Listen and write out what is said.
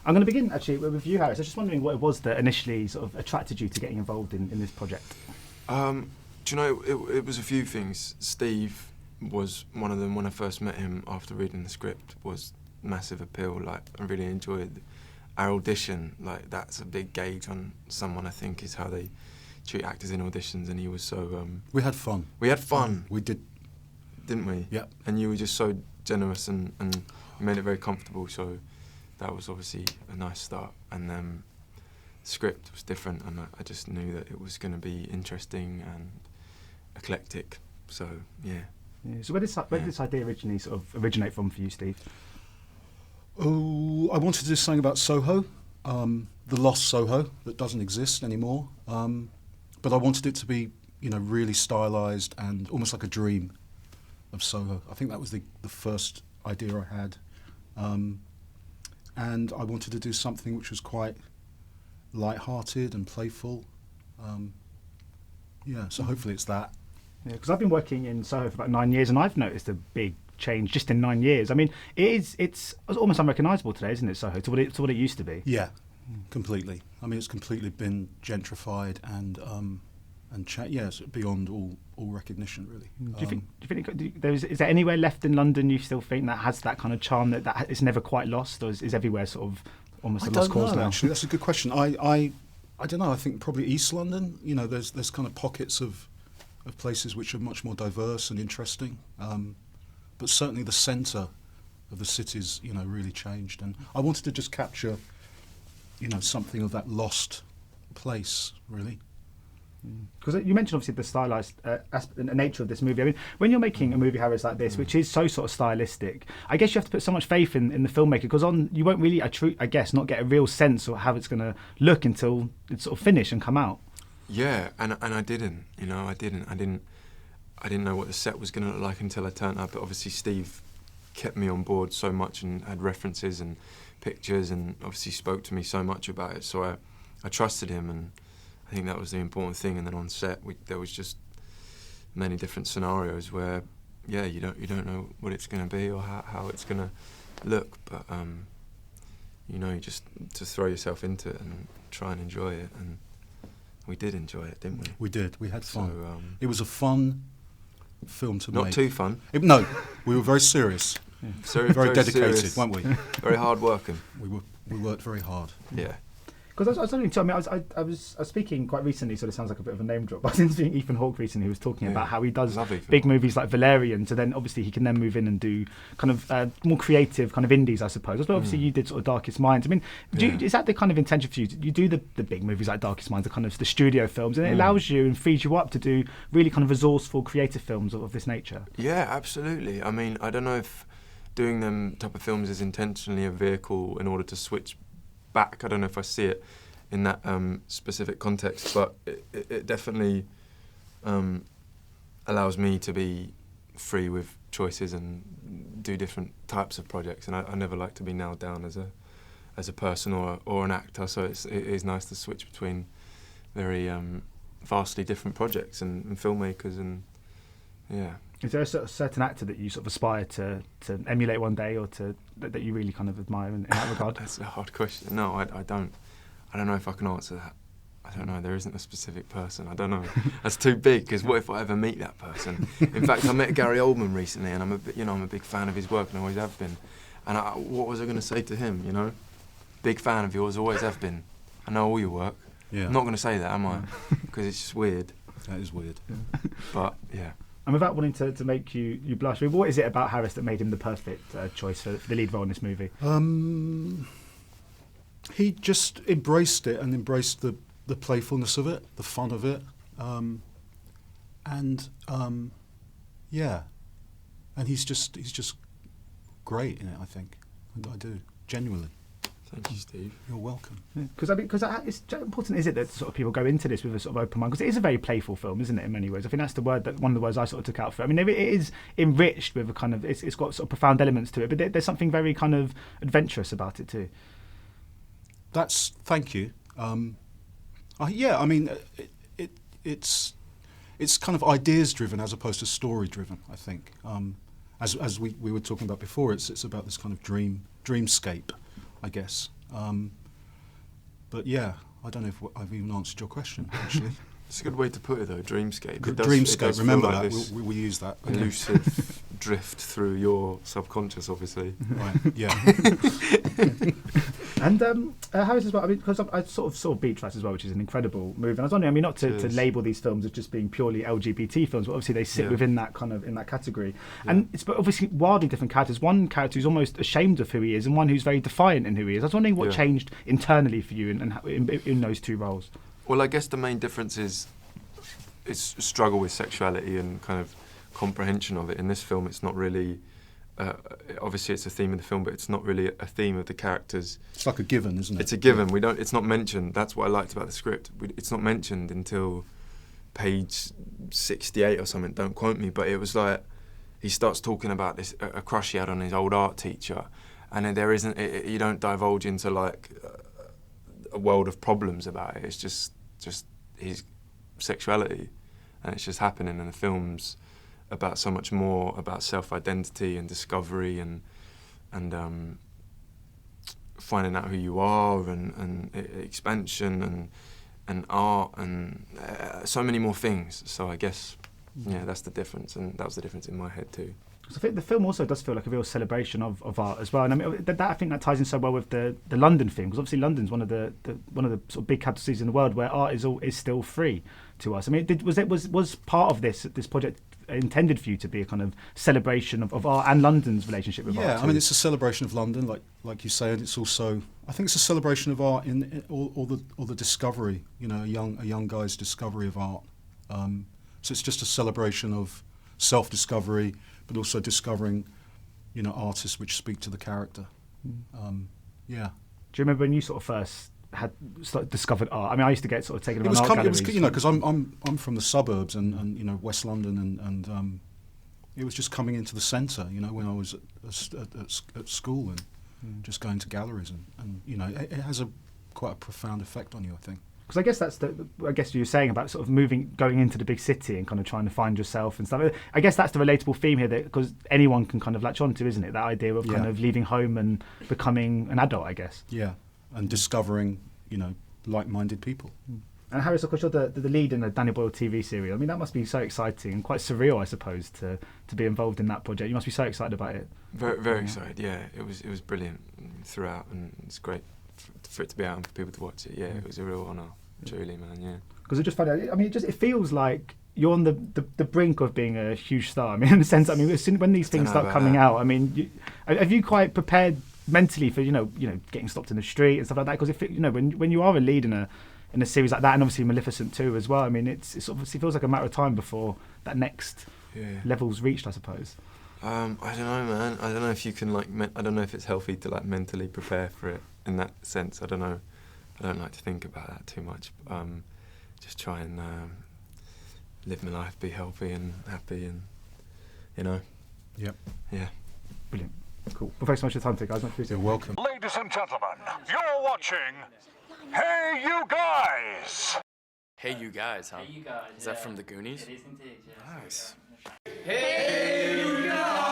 I'm going to begin actually with you, Harris. I was just wondering what it was that initially sort of attracted you to getting involved in this project. Do you know, it was a few things. Steve was one of them. When I first met him after reading the script, was massive appeal. Like, I really enjoyed our audition. Like, that's a big gauge on someone, I think, is how they treat actors in auditions. And he was so... we had fun. We had fun. We did. Didn't we? Yeah. And you were just so generous and you made it very comfortable. So that was obviously a nice start. And the script was different, and I just knew that it was going to be interesting and eclectic. So, yeah. So where did this idea originally sort of originate from for you, Steve? Oh, I wanted to do something about Soho, the lost Soho that doesn't exist anymore. But I wanted it to be, really stylised and almost like a dream of Soho. I think that was the first idea I had. And I wanted to do something which was quite light-hearted and playful. So hopefully it's that. Yeah, because I've been working in Soho for about 9 years, and I've noticed a big change just in 9 years. I mean, it's almost unrecognisable today, isn't it, Soho, to what it used to be? Yeah, completely. I mean, it's completely been gentrified and it's beyond all recognition, really. Do you think is there anywhere left in London you still think that has that kind of charm that is never quite lost, or is everywhere sort of almost a lost cause now? Actually, that's a good question. I don't know. I think probably East London. There's kind of pockets of places which are much more diverse and interesting. But certainly the centre of the city's, really changed. And I wanted to just capture, something of that lost place, really. Because you mentioned obviously the stylised nature of this movie. I mean, when you're making a movie, Harris, like this, which is so sort of stylistic, I guess you have to put so much faith in the filmmaker, because you won't really, I guess, not get a real sense of how it's going to look until it's sort of finished and come out. Yeah, and I didn't. I didn't know what the set was going to look like until I turned up. But obviously Steve kept me on board so much and had references and pictures, and obviously spoke to me so much about it. So I trusted him, and I think that was the important thing. And then on set, there was just many different scenarios where, you don't know what it's going to be or how it's going to look, but you just to throw yourself into it and try and enjoy it. And we did enjoy it, didn't we? We did. We had fun. So, it was a fun film to make. Not too fun. No, we were very serious. Yeah. Very dedicated, serious. Weren't we? Very hard working. We worked very hard. Yeah. Because I was only telling me, I was speaking quite recently, so it sounds like a bit of a name drop. I was interviewing Ethan Hawke recently, who was talking about how he does big movies like Valerian, so then obviously he can then move in and do kind of more creative kind of indies, I suppose. But obviously you did sort of Darkest Minds. I mean, is that the kind of intention for you? You do the big movies like Darkest Minds, the kind of the studio films, and it allows you and frees you up to do really kind of resourceful, creative films of this nature. Yeah, absolutely. I mean, I don't know if doing them type of films is intentionally a vehicle in order to switch back. I don't know if I see it in that specific context, but it definitely allows me to be free with choices and do different types of projects. And I never like to be nailed down as a person or an actor. So it is nice to switch between very vastly different projects and filmmakers and yeah. Is there a sort of certain actor that you sort of aspire to emulate one day, or that you really kind of admire in that regard? That's a hard question. No, I don't. I don't know if I can answer that. I don't know. There isn't a specific person. I don't know. That's too big. Because what if I ever meet that person? In fact, I met Gary Oldman recently, and I'm a big fan of his work, and I always have been. And what was I going to say to him? Big fan of yours, always have been. I know all your work. Yeah. I'm not going to say that, am I? Because it's just weird. That is weird. But yeah. And without wanting to make you blush, I mean, what is it about Harris that made him the perfect choice for the lead role in this movie? He just embraced it and embraced the playfulness of it, the fun of it, and he's just great in it. I think, and I do genuinely. Thank you, Steve. You're welcome. Because it's important, is it, that sort of people go into this with a sort of open mind? Because it is a very playful film, isn't it? In many ways, I think that's one of the words I sort of took out for it. I mean, it is enriched with a kind of it's got sort of profound elements to it, but there's something very kind of adventurous about it too. Thank you. I mean, it's kind of ideas driven as opposed to story driven. I think, as we were talking about before, it's about this kind of dreamscape, I guess. But yeah, I don't know if I've even answered your question, actually. It's a good way to put it, though, dreamscape. Dreamscape, remember like that, we'll use that. Elusive drift through your subconscious, obviously. Right, yeah. And Harris as well, I mean, because I sort of saw Beatrice as well, which is an incredible movie. And I was wondering, I mean, not to label these films as just being purely LGBT films, but obviously they sit within that kind of, in that category. Yeah. And it's obviously wildly different characters. One character who's almost ashamed of who he is, and one who's very defiant in who he is. I was wondering what changed internally for you in those two roles. Well, I guess the main difference is struggle with sexuality and kind of comprehension of it. In this film, it's not really... obviously, it's a theme of the film, but it's not really a theme of the characters. It's like a given, isn't it? It's a given. It's not mentioned. That's what I liked about the script. It's not mentioned until page 68 or something. Don't quote me, but it was like he starts talking about this a crush he had on his old art teacher, and then there isn't. You don't divulge into like a world of problems about it. It's just his sexuality, and it's just happening. And the film's about so much more, about self-identity and discovery and finding out who you are and expansion and art and so many more things. So I guess, that's the difference, and that was the difference in my head too. So I think the film also does feel like a real celebration of art as well, and I mean I think that ties in so well with the London theme, because obviously London's one of the sort of big capital cities in the world where art is still free to us. I mean, was part of this project intended for you to be a kind of celebration of art and London's relationship with art? Yeah, I mean, it's a celebration of London, like you say, and it's also, I think it's a celebration of art in all the discovery. You know, a young guy's discovery of art. So it's just a celebration of self-discovery, but also discovering, artists which speak to the character. Yeah. Do you remember when you sort of first had discovered art? I mean, I used to get sort of taken around art galleries. It was, because I'm from the suburbs and West London, and it was just coming into the centre, when I was at school and just going to galleries, and it has quite a profound effect on you, I think. Because I guess that's you were saying about sort of going into the big city and kind of trying to find yourself and stuff. I guess that's the relatable theme here, because anyone can kind of latch onto, isn't it? That idea of kind of leaving home and becoming an adult, I guess. Yeah, and discovering, like-minded people. And Harris, of course, you're the lead in a Danny Boyle TV series. I mean, that must be so exciting and quite surreal, I suppose, to be involved in that project. You must be so excited about it. Very, very excited. Yeah, it was brilliant throughout, and it's great for it to be out and for people to watch it. Yeah, it was a real honour, truly, man. Yeah. Because it's just funny. I mean, it feels like you're on the brink of being a huge star. I mean, in a sense, I mean, when these things start coming out, I mean, have you quite prepared mentally for getting stopped in the street and stuff like that? Because when you are a lead in a series like that, and obviously Maleficent too as well, I mean, it obviously feels like a matter of time before that next level's reached, I suppose. I don't know, man. I don't know if you can I don't know if it's healthy to mentally prepare for it in that sense. I don't know. I don't like to think about that too much. Just try and live my life, be healthy and happy, and Yep. Yeah. Brilliant. Cool. Well, thanks so much for your time today, guys. Much appreciated. You're welcome. Ladies and gentlemen, you're watching Hey You Guys! Hey You Guys, huh? Hey You Guys. Is that from the Goonies? It is indeed, yes. Nice. Hey You Guys!